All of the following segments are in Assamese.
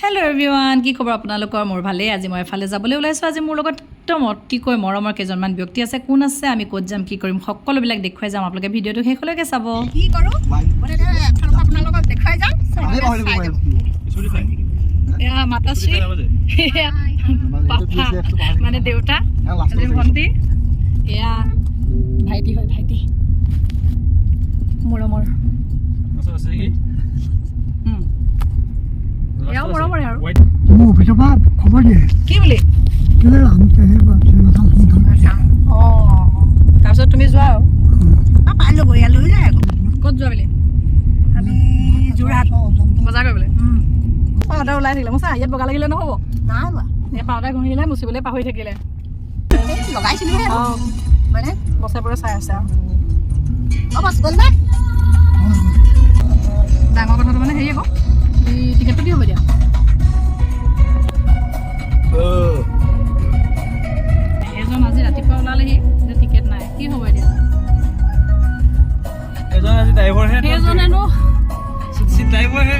হেল্ল' এভৰিৱান, কি খবৰ আপোনালোকৰ? মোৰ ভালেই। আজি মই এফালে যাবলৈ ওলাইছোঁ। আজি মোৰ লগত একদম অতিকৈ মৰমৰ কেইজনমান ব্যক্তি আছে। কোন আছে, আমি ক'ত যাম, কি কৰিম, সকলোবিলাক দেখুৱাই যাম। আপোনালোকে ভিডিঅ'টো শেষলৈকে চাব। কি কৰোঁ আপোনালোকক দেখুৱাই যাম। এয়া মাতাশ্ৰী, পাপা মানে দেউতা, ভণ্টি, এয়া ভাইটি হয়, ভাইটি মৰমৰ। এয়াও মৰমৰে আৰু মোৰ অফিচৰ পৰা খবৰ দিয়ে কি বুলি তাৰপিছত তুমি যোৱা আৰু পাই ল'ব ইয়াত লৈ যায় আকৌ। ক'ত যোৱা বুলি? আমি যোৰহাট বজাৰ কৰিবলৈ। পাউডাৰ ওলাই থাকিলে মই চা ইয়াত বগা লাগিলে নহ'ব। নাই লোৱা এই পাউডাৰ ঘঁহিলে মুচিবলৈ পাহৰি থাকিলে লগাইছিলোঁ অঁ মানে বছৰে বছৰে চাই আছে আৰু ডাঙৰ কথাটো মানে হেৰি আকৌ এই টিকেটটো কি হ'ব এতিয়া? এজন আজি ৰাতিপুৱা ওলালেহি যে টিকেট নাই, কি হ'ব এতিয়া? এজন আজি ড্ৰাইভাৰহে সেইজনেনো ড্ৰাইভাৰহে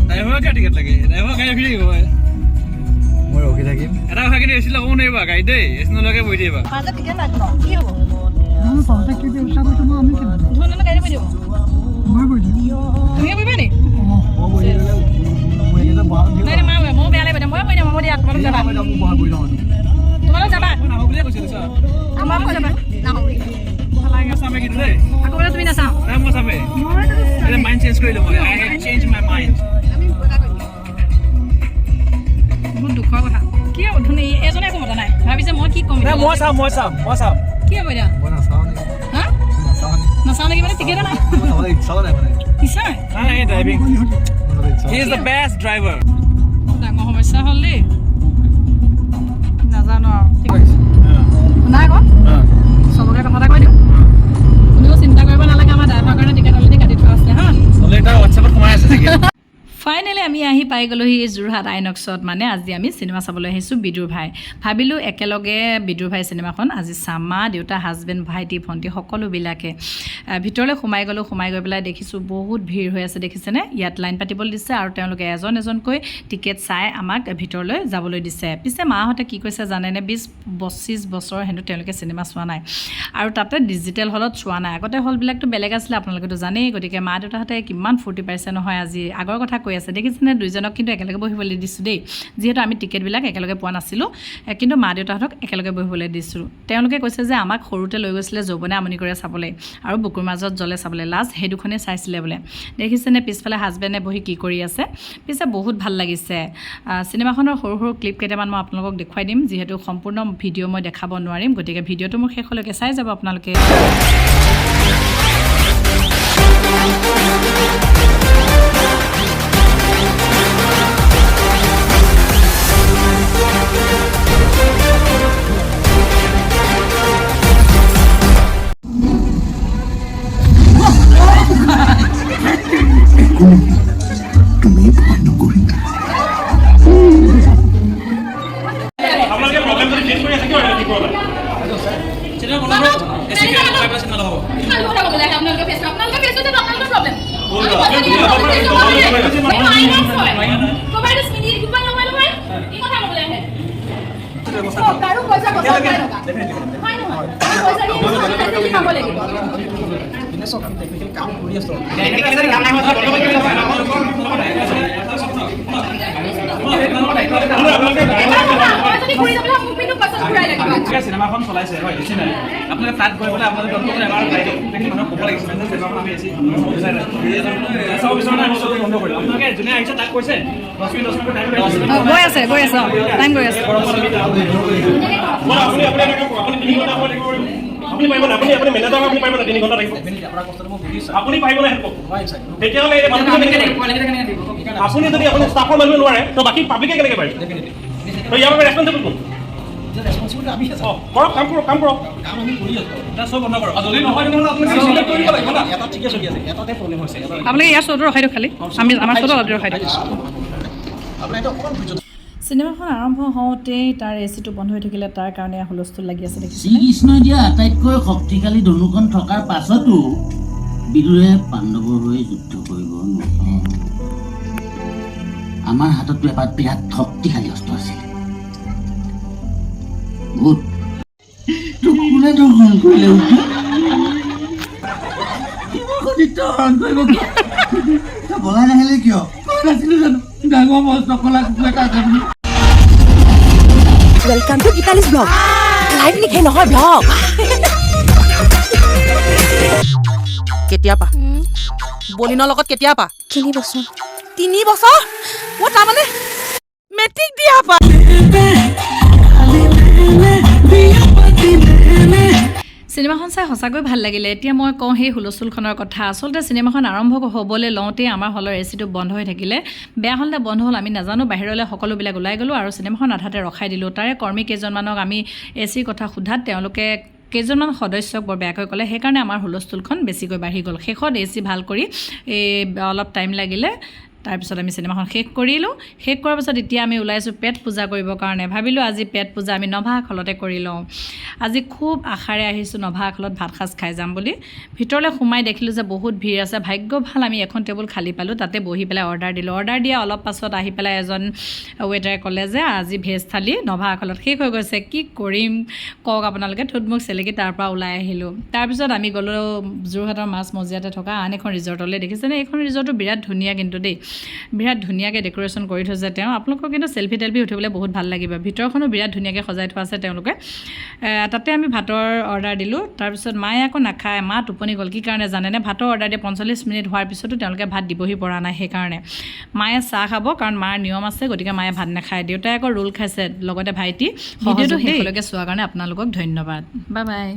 ড্ৰাইভাৰকে টিকেট লাগে। ড্ৰাইভাৰ গাড়ী ৰখি থাকিব মই ৰখি থাকিম এটা কথা কিন্তু এচি লগাব নোৱাৰিবা গাড়ী দেই, এচি নলগাই বহি থাকিবা। টিকেট নাই কি হ'ব? পাওঁতে কি ব্যৱস্থা কৰিছোঁ মই আমি কিমান ধুনীয়াকৈ গাড়ী বহি দিব মই বহি দিম ধুনীয়া বহিবা নি? মই বহি দিলে মই এইকেইটা নাই নাই মাৰ ময়ো বেয়া লাগিব মই বহি দিম। হ'ব দিয়া তোমালোক যাবা তোমালোক যাবা নাহো বুলিয়ে কৈছিলো চা তোমালোক যাবা নাহো বুলি মই চামে কিন্তু দেই আকৌ বোলে তুমি নাচাওঁ নাই মই চামে এতিয়া মাইণ্ড চেঞ্জ কৰিলোঁ মই আই হেভ চেঞ্জ মাই মাইণ্ড। বহুত দুখৰ কথা কি হ'ব? ধুনীয়া এজনে একো মতা নাই ভাবিছে মই কি ক'ম মই চাম কি হ'ব এতিয়া? মই নাচাওঁ নেকি হা নাচাওঁ নেকি মানে টিকেট নাই চাবলৈ ইচ্ছাও নাই মানে ইচ্ছা নাই নাই driving he is the best driver. ডাঙৰ সমস্যা হ'ল দেই নাজানো আৰু ঠিক আছে নাই আকৌ চবকে কথা এটা কৈ দিওঁ কোনেও চিন্তা কৰিব নালাগে আমাৰ ড্ৰাইভাৰৰ কাৰণে টিকেট অলৰেডি কাটি থোৱা আছে হা এটা হোৱাটছএপত সোমাই আছে নেকি? ফাইনেলি আমি আহি পাই গ'লোহি যোৰহাট আইনক্সত। মানে আজি আমি চিনেমা চাবলৈ আহিছোঁ বিদুৰ ভাই। ভাবিলোঁ একেলগে বিদুৰ ভাই চিনেমাখন আজি চাম। মা দেউতা হাজবেণ্ড ভাইটি ভণ্টি সকলোবিলাকে ভিতৰলৈ সোমাই গ'লোঁ। সোমাই গৈ পেলাই দেখিছোঁ বহুত ভিৰ হৈ আছে দেখিছেনে? ইয়াত লাইন পাতিবলৈ দিছে আৰু তেওঁলোকে এজন এজনকৈ টিকেট চাই আমাক ভিতৰলৈ যাবলৈ দিছে। পিছে মাহঁতে কি কৈছে জানেনে? 20-25 বছৰ হেনো তেওঁলোকে চিনেমা চোৱা নাই আৰু তাতে ডিজিটেল হলত চোৱা নাই। আগতে হলবিলাকতো বেলেগ আছিলে আপোনালোকেতো জানেই। গতিকে মা দেউতাহঁতে কিমান ফূৰ্তি পাইছে নহয় আজি। আগৰ কথা কৈ আছে দেখিছেনে? দুইজনক কিন্তু একেলগে বহিবলৈ দিছোঁ দেই, যিহেতু আমি টিকেটবিলাক একেলগে পোৱা নাছিলোঁ। কিন্তু মা দেউতাহঁতক একেলগে বহিবলৈ দিছোঁ। তেওঁলোকে কৈছে যে আমাক সৰুতে লৈ গৈছিলে যৌৱনে আমনি কৰে চাবলৈ আৰু বুকুৰ মাজত জ্বলে চাবলৈ। লাষ্ট সেই দুখনেই চাইছিলে বোলে। দেখিছেনে পিছফালে হাজবেণ্ডে বহি কি কৰি আছে। পিছে বহুত ভাল লাগিছে চিনেমাখনৰ সৰু সৰু ক্লিপ কেইটামান মই আপোনালোকক দেখুৱাই দিম, যিহেতু সম্পূৰ্ণ ভিডিঅ' মই দেখাব নোৱাৰিম। গতিকে ভিডিঅ'টো মোৰ শেষলৈকে চাই যাব আপোনালোকে। আপোনালোকে প্ৰব্লেম যদি ফেচ কৰি আছে কিয় কি প্ৰব্লেম? চিনেমা বনাব এচি লগাই পেলাই চিনেমা লগাব। কাম কৰি আছো চিনেমাখন চলাইছে হয় এচি নাই আপোনালোকে তাত গৈ পেলাই আপোনালোকে এবাৰ মানুহক ক'ব লাগিছিলে যে চিনেমাখন আমি এচি চাব বিচৰা নাই, আমি চব বন্ধ কৰিম। আপোনালোকে যোনে আহিছে তাক কৈছে 10 মিনিট টাইম গৈ আছে টাইম গৈ আছে আপুনি পাৰিব না? আপুনি মেনেজাৰ আপুনি পাৰিব না? 3 ঘণ্টা লাগিব আপুনি পাৰিব না? তেতিয়াহ'লে আপুনি যদি আপুনি ষ্টাফৰ মানুহে নোৱাৰে তো বাকী পাব্লিকে কেনেকৈ পাৰিব? তো ইয়াৰ বাবে ৰেছপঞ্চিবল কোন? কৰক, কাম কৰক চব বন্ধ কৰক। যদি নহয় আপোনালোকে ইয়াৰ শ্ব'টো ৰখাই দিয়ক খালি আমি আমাৰ শ্ব'টো অলপ ৰখাই দিয়ক। চিনেমাখন আৰম্ভ হওঁতেই তাৰ এচিটো বন্ধ হৈ থাকিলে, তাৰ কাৰণে হুলস্থুল লাগি আছে দেখিছে। শ্ৰীকৃষ্ণই দিয়া আটাইতকৈ শক্তিশালী ধনুখন থকাৰ পাছতো বিদুৰে পাণ্ডৱৰ হৈ যুদ্ধ কৰিব নোৱাৰে। আমাৰ হাততো এপাত বিৰাট শক্তিশালী অস্ত্ৰ আছিল। ভূত তোক কোনে দৰ্শন কৰিলে বলাই নাহিলে কিয়? নাছিলো জানো ডাঙৰ মস্ত কলা কুকুৰা কাকে বুলি। Welcome to Gitali's blog. Live লিখে নহয় ব্লগ। কেতিয়াবা বলিনৰ লগত কেতিয়াবা 3 বছৰ 3 বছৰ তাৰমানে মেট্ৰিক দিয়া পা। চিনেমাখন চাই সঁচাকৈ ভাল লাগিলে। এতিয়া মই কওঁ সেই হুলস্থুলখনৰ কথা। আচলতে চিনেমাখন আৰম্ভ হ'বলৈ লওঁতেই আমাৰ হলৰ এচিটো বন্ধ হৈ থাকিলে। বেয়া হ'ল নে বন্ধ হ'ল আমি নাজানো। বাহিৰলৈ সকলোবিলাক ওলাই গ'লোঁ আৰু চিনেমাখন আধাতে ৰখাই দিলোঁ। তাৰে কৰ্মী কেইজনমানক আমি এচিৰ কথা সোধাত তেওঁলোকে কেইজনমান সদস্যক বৰ বেয়াকৈ ক'লে। সেইকাৰণে আমাৰ হুলস্থুলখন বেছিকৈ বাঢ়ি গ'ল। শেষত এচি ভাল কৰি অলপ টাইম লাগিলে। তাৰপিছত আমি চিনেমাখন শেষ কৰিলোঁ। শেষ কৰাৰ পাছত এতিয়া আমি ওলাইছোঁ পেট পূজা কৰিবৰ কাৰণে। ভাবিলোঁ আজি পেট পূজা আমি নভা আখলতে কৰি লওঁ। আজি খুব আশাৰে আহিছোঁ নভা আখলত ভাত সাজ খাই যাম বুলি। ভিতৰলৈ সোমাই দেখিলোঁ যে বহুত ভিৰ আছে। ভাগ্য ভাল আমি এখন টেবুল খালী পালোঁ। তাতে বহি পেলাই অৰ্ডাৰ দিলোঁ। অৰ্ডাৰ দিয়া অলপ পাছত আহি পেলাই এজন ৱেটাৰে ক'লে যে আজি ভেজ থালি নভা আখলত শেষ হৈ গৈছে। কি কৰিম কওক আপোনালোকে। থুতমুখ চেলেকি তাৰপৰা ওলাই আহিলোঁ। তাৰপিছত আমি গ'লোঁ যোৰহাটৰ মাছ মজিয়াতে থকা আন এখন ৰিজৰ্টলৈ। দেখিছেনে এইখন ৰিজৰ্টটো বিৰাট ধুনীয়া কিন্তু দেই। বিৰাট ধুনীয়াকৈ ডেক'ৰেশ্যন কৰি থৈছে তেওঁ। আপোনালোকক কিন্তু চেল্ফি টেল্ফি উঠিবলৈ বহুত ভাল লাগিব। ভিতৰখনো বিৰাট ধুনীয়াকৈ সজাই থোৱা আছে তেওঁলোকে। তাতে আমি ভাতৰ অৰ্ডাৰ দিলোঁ। তাৰপিছত মায়ে আকৌ নাখায়। মা টোপনি গ'ল। কি কাৰণে জানেনে? ভাতৰ অৰ্ডাৰ দিয়ে 45 মিনিট হোৱাৰ পিছতো তেওঁলোকে ভাত দিবহি পৰা নাই। সেইকাৰণে মায়ে চাহ খাব, কাৰণ মাৰ নিয়ম আছে, গতিকে মায়ে ভাত নাখায়। দেউতাই আকৌ ৰোল খাইছে, লগতে ভাইটি। ভিডিঅ'টো শেষলৈকে চোৱাৰ কাৰণে আপোনালোকক ধন্যবাদ। Bye bye.